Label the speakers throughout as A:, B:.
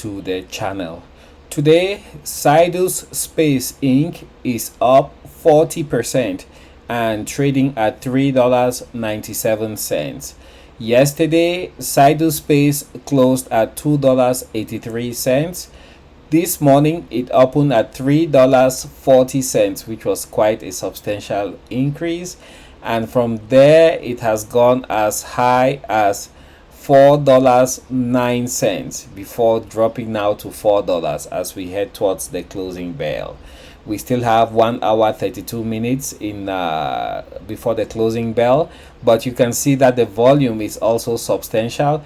A: to the channel. Today, Sidus Space Inc. is up 40% and trading at $3.97. Yesterday, Sidus Space closed at $2.83. This morning, it opened at $3.40, which was quite a substantial increase. And from there, it has gone as high as $4.09 before dropping now to $4 as we head towards the closing bell. We still have 1 hour 32 minutes in before the closing bell, but you can see that the volume is also substantial.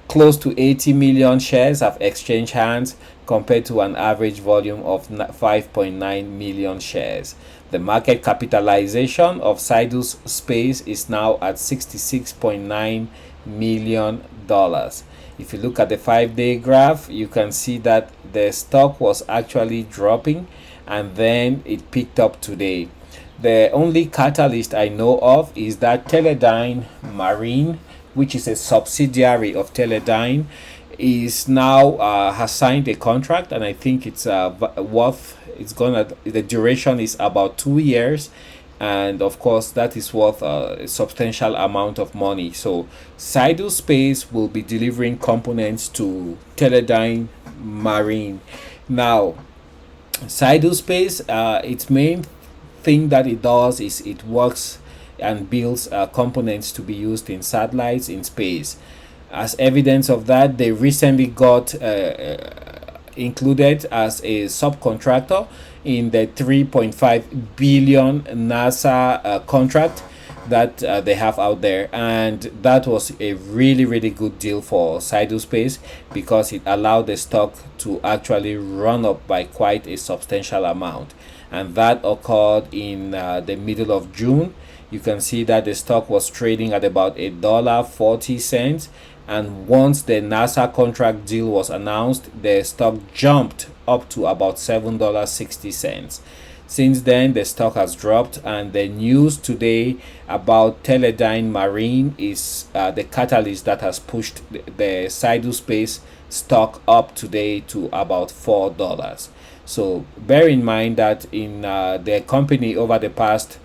A: Close to 80 million shares have exchanged hands compared to an average volume of 5.9 million shares. The market capitalization of Sidus Space is now at $66.9 million. If you look at the 5-day graph, you can see that the stock was actually dropping and then it picked up today. The only catalyst I know of is that Teledyne Marine, which is a subsidiary of Teledyne, is now has signed a contract, and I think it's the duration is about 2 years, and of course that is worth a substantial amount of money. So Sidus Space will be delivering components to Teledyne Marine. Now, Sidus Space, its main thing that it does is it works and builds components to be used in satellites in space. As evidence of that, they recently got included as a subcontractor in the 3.5 billion NASA contract that they have out there, and that was a really good deal for Sidus Space because it allowed the stock to actually run up by quite a substantial amount, and that occurred in the middle of June. You can see that the stock was trading at about $1.40, and once the NASA contract deal was announced, the stock jumped up to about $7.60. Since then, the stock has dropped, and the news today about Teledyne Marine is the catalyst that has pushed the Sidus Space stock up today to about $4. So bear in mind that in the company over the past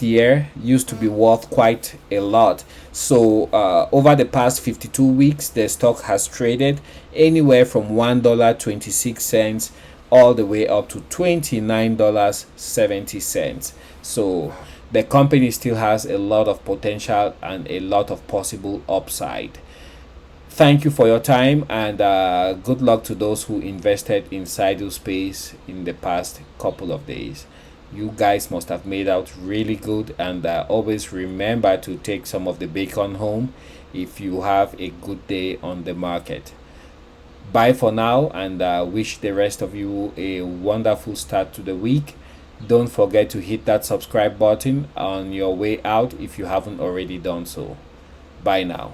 A: year used to be worth quite a lot. So over the past 52 weeks, the stock has traded anywhere from $1.26 all the way up to $29.70. So the company still has a lot of potential and a lot of possible upside. Thank you for your time, and good luck to those who invested in Sidus Space in the past couple of days. You guys must have made out really good, and always remember to take some of the bacon home if you have a good day on the market. Bye for now, and wish the rest of you a wonderful start to the week. Don't forget to hit that subscribe button on your way out if you haven't already done so. Bye now.